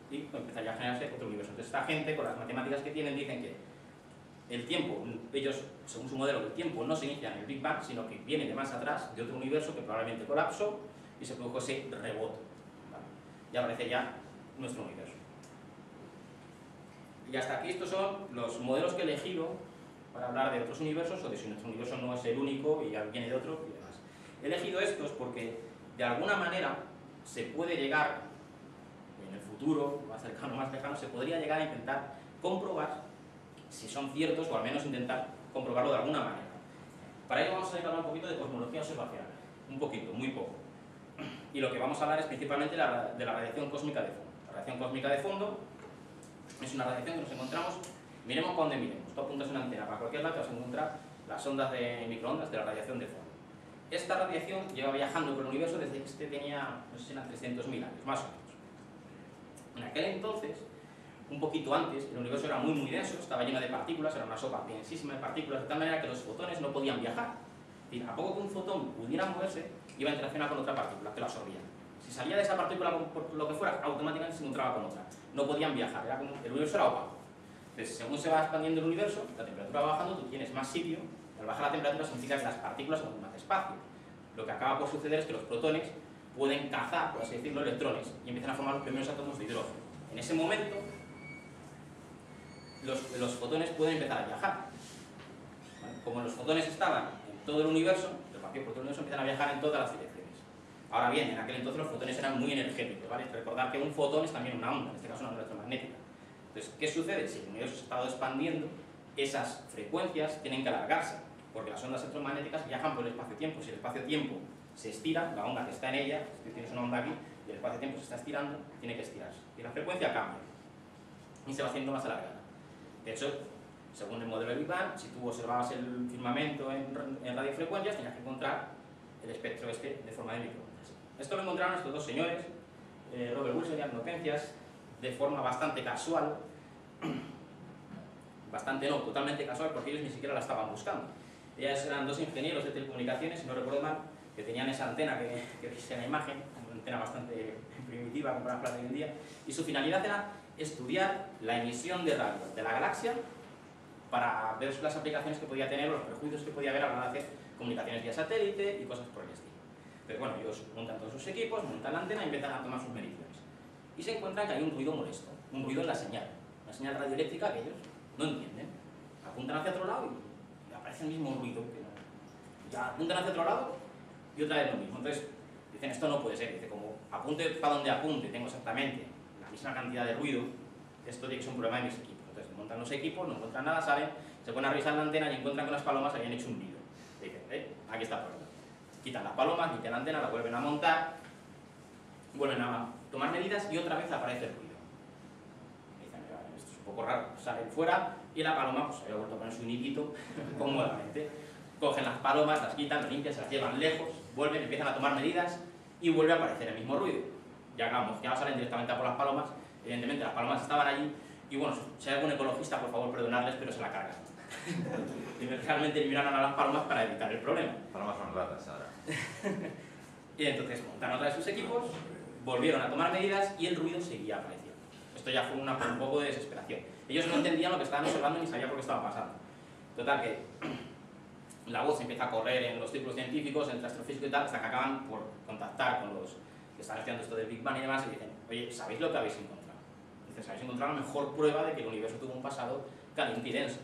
y empezaría a generarse otro universo. Entonces esta gente, con las matemáticas que tienen, dicen que el tiempo, ellos, según su modelo, el tiempo no se inicia en el Big Bang, sino que viene de más atrás, de otro universo que probablemente colapsó y se produjo ese rebote, ¿vale? Y aparece ya nuestro universo. Y hasta aquí estos son los modelos que he elegido para hablar de otros universos o de si nuestro universo no es el único y ya viene de otro y demás. He elegido estos porque de alguna manera se puede llegar, en el futuro, más cercano o más lejano, se podría llegar a intentar comprobar si son ciertos o al menos intentar comprobarlo de alguna manera. Para ello vamos a hablar un poquito de cosmología observacional, un poquito, muy poco. Y lo que vamos a hablar es principalmente de la radiación cósmica de fondo. La radiación cósmica de fondo es una radiación que nos encontramos, miremos para donde miremos, tú apuntas una antena para cualquier lado te vas a encontrar las ondas de microondas de la radiación de fondo. Esta radiación lleva viajando por el universo desde que este tenía, no sé si eran 300.000 años, más o menos. En aquel entonces, un poquito antes, el universo era muy denso, estaba lleno de partículas, era una sopa densísima de partículas, de tal manera que los fotones no podían viajar. Es decir, a poco que un fotón pudiera moverse, iba a interaccionar con otra partícula que lo absorbía. Si salía de esa partícula por lo que fuera, automáticamente se encontraba con otra. No podían viajar, era como, el universo era opaco. Entonces, según se va expandiendo el universo, la temperatura va bajando, tú tienes más sitio. Al bajar la temperatura significa que las partículas ocupan más espacio. Lo que acaba por suceder es que los protones pueden cazar, por así decirlo, electrones y empiezan a formar los primeros átomos de hidrógeno. En ese momento, los fotones pueden empezar a viajar. ¿Vale? Como los fotones estaban en todo el universo, repartidos por todo el universo, empiezan a viajar en todas las direcciones. Ahora bien, en aquel entonces los fotones eran muy energéticos, ¿vale? Recordad que un fotón es también una onda, en este caso una onda electromagnética. Entonces, ¿qué sucede? Si el universo se ha estado expandiendo, esas frecuencias tienen que alargarse, porque las ondas electromagnéticas viajan por el espacio-tiempo. Si el espacio-tiempo se estira, la onda que está en ella, si tienes una onda aquí, y el espacio-tiempo se está estirando, tiene que estirarse. Y la frecuencia cambia, y se va haciendo más alargada. De hecho, según el modelo de Big Bang, si tú observabas el firmamento en radiofrecuencias, tenías que encontrar el espectro este de forma de microondas. Esto lo encontraron estos dos señores, Robert Wilson y Arnotencias, de forma bastante casual, totalmente casual, porque ellos ni siquiera la estaban buscando. Ellos eran dos ingenieros de telecomunicaciones, si no recuerdo mal, que tenían esa antena que veis en la imagen, una antena bastante primitiva comparada con la de hoy en día, y su finalidad era estudiar la emisión de radio de la galaxia para ver las aplicaciones que podía tener o los perjuicios que podía haber a la hora de hacer comunicaciones vía satélite y cosas por el estilo. Pero bueno, ellos montan todos sus equipos, montan la antena y empiezan a tomar sus mediciones. Y se encuentran que hay un ruido molesto, un ruido en la señal, una señal radioeléctrica que ellos no entienden. Apuntan hacia otro lado y aparece el mismo ruido. Ya apuntan hacia otro lado y otra vez lo mismo. Entonces dicen, esto no puede ser. Dice, como apunte para donde apunte, tengo exactamente la misma cantidad de ruido, esto tiene que ser un problema de mis equipos. Entonces montan los equipos, no encuentran nada, salen, se ponen a revisar la antena y encuentran que las palomas habían hecho un nido. Dicen, aquí está el problema. Quitan las palomas, limpian la antena, la vuelven a montar, vuelven a tomar medidas y otra vez aparece el ruido. Dicen, esto es un poco raro, salen fuera y la paloma pues había vuelto a poner su niquito cómodamente. Cogen las palomas, las quitan, las limpian, se las llevan lejos, vuelven, empiezan a tomar medidas y vuelve a aparecer el mismo ruido. Ya no salen directamente a por las palomas, evidentemente las palomas estaban allí y bueno, si hay algún ecologista, por favor perdonarles, pero se la cargan. Y realmente eliminaron a las palomas para evitar el problema. Palomas son ratas ahora. Y entonces montaron otra vez sus equipos, volvieron a tomar medidas y el ruido seguía apareciendo. Esto ya fue un poco de desesperación. Ellos no entendían lo que estaban observando ni sabían por qué estaba pasando. Total que la voz empieza a correr en los círculos científicos, entre astrofísicos y tal, hasta que acaban por contactar con los que están estudiando esto del Big Bang y demás y dicen, oye, ¿sabéis lo que habéis encontrado? Dicen, habéis encontrado la mejor prueba de que el universo tuvo un pasado caliente y denso.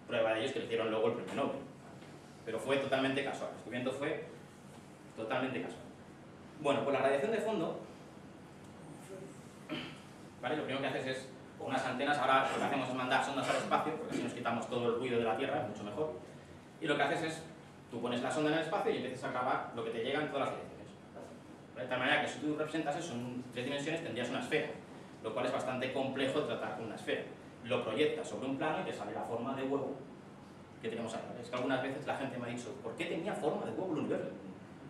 Prueba de ellos que le hicieron luego el premio Nobel. Pero fue totalmente casual, el descubrimiento fue totalmente casual. Bueno, pues la radiación de fondo, ¿vale? Lo primero que haces es, con unas antenas, ahora lo que hacemos es mandar sondas al espacio, porque así nos quitamos todo el ruido de la Tierra, mucho mejor. Y lo que haces es, tú pones la sonda en el espacio y empiezas a grabar lo que te llega en todas las direcciones. De tal manera que si tú representas eso en 3 dimensiones tendrías una esfera, lo cual es bastante complejo tratar con una esfera. Lo proyectas sobre un plano y te sale la forma de huevo que tenemos ahí. Es que algunas veces la gente me ha dicho, ¿por qué tenía forma de huevo el universo?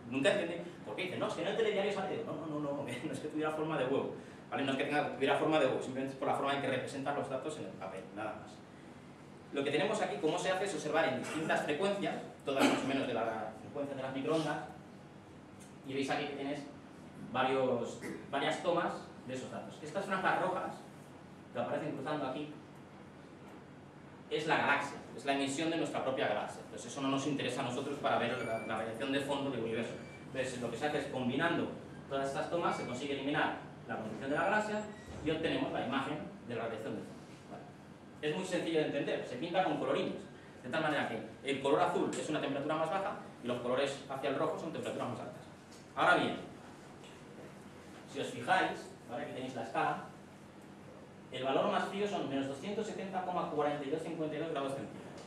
Nunca entendí. ¿Por qué? Dicen, no, es que en el telediario sale. No es que tuviera forma de huevo. ¿Vale? No es que tuviera forma de huevo, simplemente es por la forma en que representan los datos en el papel, nada más. Lo que tenemos aquí, cómo se hace, es observar en distintas frecuencias, todas más o menos de la frecuencia de las microondas, y veis aquí que tienes varias tomas de esos datos. Estas franjas rojas que aparecen cruzando aquí es la galaxia, es la emisión de nuestra propia galaxia. Entonces eso no nos interesa a nosotros para ver la radiación de fondo del universo. Entonces lo que se hace es, combinando todas estas tomas, se consigue eliminar la posición de la galaxia y obtenemos la imagen de la radiación de fondo. ¿Vale? Es muy sencillo de entender, se pinta con colorines, de tal manera que el color azul es una temperatura más baja y los colores hacia el rojo son temperaturas más altas. Ahora bien, si os fijáis, ¿vale? Aquí tenéis la escala, el valor más frío son menos 270,4252 grados centígrados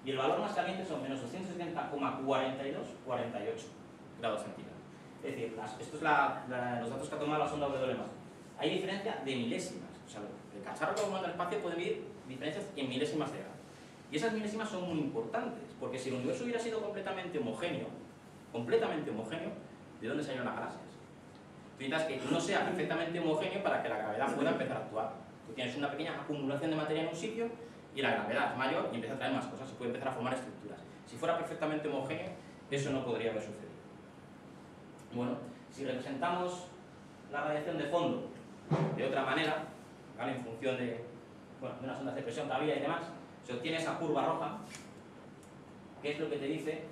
y el valor más caliente son menos 270,4248 grados centígrados. Es decir, estos es los datos que ha tomado la sonda WMAP. Hay diferencia de milésimas. O sea, el cacharro que manda al espacio puede medir diferencias en milésimas de grado. Y esas milésimas son muy importantes, porque si el universo hubiera sido completamente homogéneo, ¿de dónde salieron las galaxias? Tú necesitas que no sea perfectamente homogéneo para que la gravedad pueda empezar a actuar. Tú tienes una pequeña acumulación de materia en un sitio y la gravedad es mayor y empieza a traer más cosas y puede empezar a formar estructuras. Si fuera perfectamente homogéneo, eso no podría haber sucedido. Bueno, si representamos la radiación de fondo de otra manera, ¿vale? En función de unas ondas de presión que había y demás, se obtiene esa curva roja, que es lo que te dice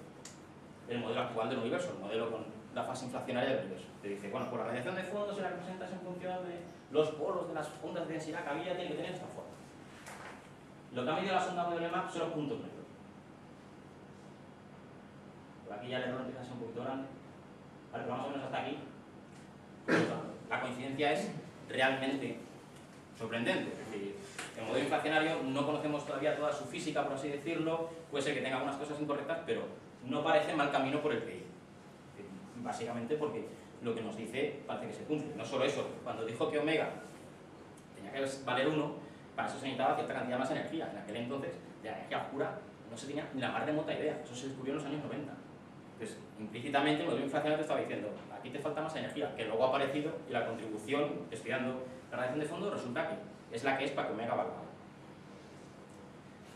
el modelo actual del universo, el modelo con la fase inflacionaria del universo. Te dice, bueno, pues la radiación de fondo, si la representas en función de los polos de las ondas de densidad que había, tiene que tener esta forma. Lo que ha medido la sonda WMAP son los puntos negros. Por aquí ya el error empieza a ser un poquito grande. Vale, pero más o menos hasta aquí. La coincidencia es realmente sorprendente. Es decir, el modelo inflacionario no conocemos todavía toda su física, por así decirlo. Puede ser que tenga algunas cosas incorrectas, pero no parece mal camino por el que ir. Básicamente porque lo que nos dice parece que se cumple. No solo eso, cuando dijo que omega tenía que valer 1, para eso se necesitaba cierta cantidad más de energía. En aquel entonces, de la energía oscura no se tenía ni la más remota idea. Eso se descubrió en los años 90. Entonces, implícitamente el modelo inflacionario te estaba diciendo, aquí te falta más energía, que luego ha aparecido y la contribución, estudiando la radiación de fondo, resulta que es la que es para que omega valga.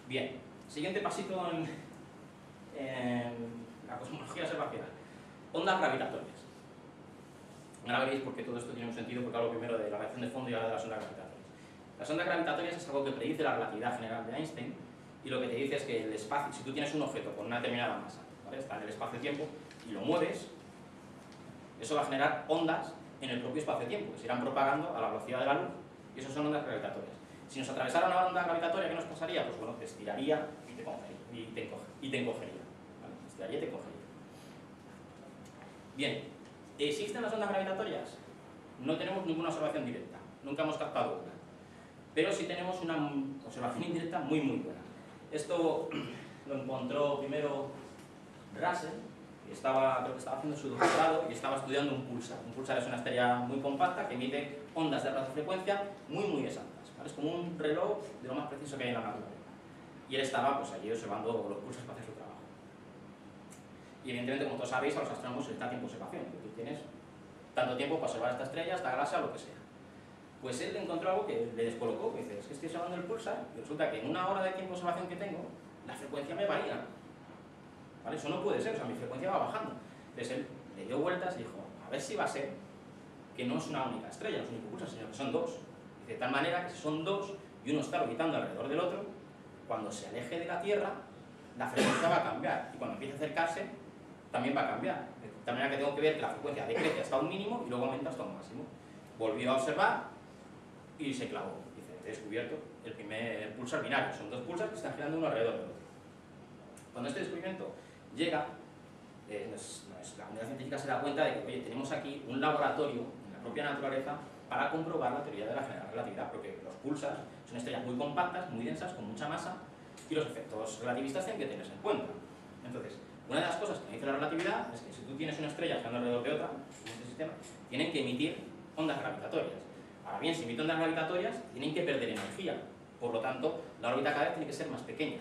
Bien, siguiente pasito en la cosmología observacional. Ondas gravitatorias. Ahora veréis por qué todo esto tiene un sentido, porque hablo primero de la radiación de fondo y ahora de las ondas gravitatorias. Las ondas gravitatorias es algo que predice la relatividad general de Einstein y lo que te dice es que el espacio, si tú tienes un objeto con una determinada masa, ¿vale? Está en el espacio-tiempo y lo mueves, eso va a generar ondas en el propio espacio-tiempo, que se irán propagando a la velocidad de la luz y eso son ondas gravitatorias. Si nos atravesara una onda gravitatoria, ¿qué nos pasaría? Pues bueno, te estiraría y te encogería. ¿Vale? Te estiraría y te encogería. Bien, ¿existen las ondas gravitatorias? No tenemos ninguna observación directa, nunca hemos captado una. Pero sí tenemos una observación indirecta muy buena. Esto lo encontró primero Russell, que creo que estaba haciendo su doctorado y estaba estudiando un pulsar. Un pulsar es una estrella muy compacta que emite ondas de radiofrecuencia muy exactas, ¿vale? Es como un reloj de lo más preciso que hay en la naturaleza. Y él estaba pues, allí observando los pulsars para hacer su trabajo. Y evidentemente, como todos sabéis, a los astrónomos les da tiempo de observación. Tú tienes tanto tiempo para observar esta estrella, esta galaxia o lo que sea. Pues él encontró algo que le descolocó, que dice, es que estoy observando el pulsar y resulta que en una hora de tiempo de observación que tengo, la frecuencia me varía. ¿Vale? Eso no puede ser, o sea, mi frecuencia va bajando. Entonces él le dio vueltas y dijo, a ver si va a ser que no es una única estrella, no es un único pulsar, sino que son dos. De tal manera que si son dos y uno está orbitando alrededor del otro, cuando se aleje de la Tierra, la frecuencia va a cambiar y cuando empiece a acercarse, también va a cambiar. De tal manera que tengo que ver que la frecuencia decrece hasta un mínimo y luego aumenta hasta un máximo. Volvió a observar y se clavó. Dice, he descubierto el primer pulsar binario. Son dos pulsars que están girando uno alrededor del otro. Cuando este descubrimiento llega, la comunidad científica se da cuenta de que, oye, tenemos aquí un laboratorio en la propia naturaleza para comprobar la teoría de la general relatividad, porque los pulsars son estrellas muy compactas, muy densas, con mucha masa, y los efectos relativistas tienen que tenerse en cuenta. Entonces, una de las cosas que me dice la relatividad es que si tú tienes una estrella girando alrededor de otra, en este sistema, tienen que emitir ondas gravitatorias. Ahora bien, si emiten ondas gravitatorias, tienen que perder energía. Por lo tanto, la órbita cada vez tiene que ser más pequeña.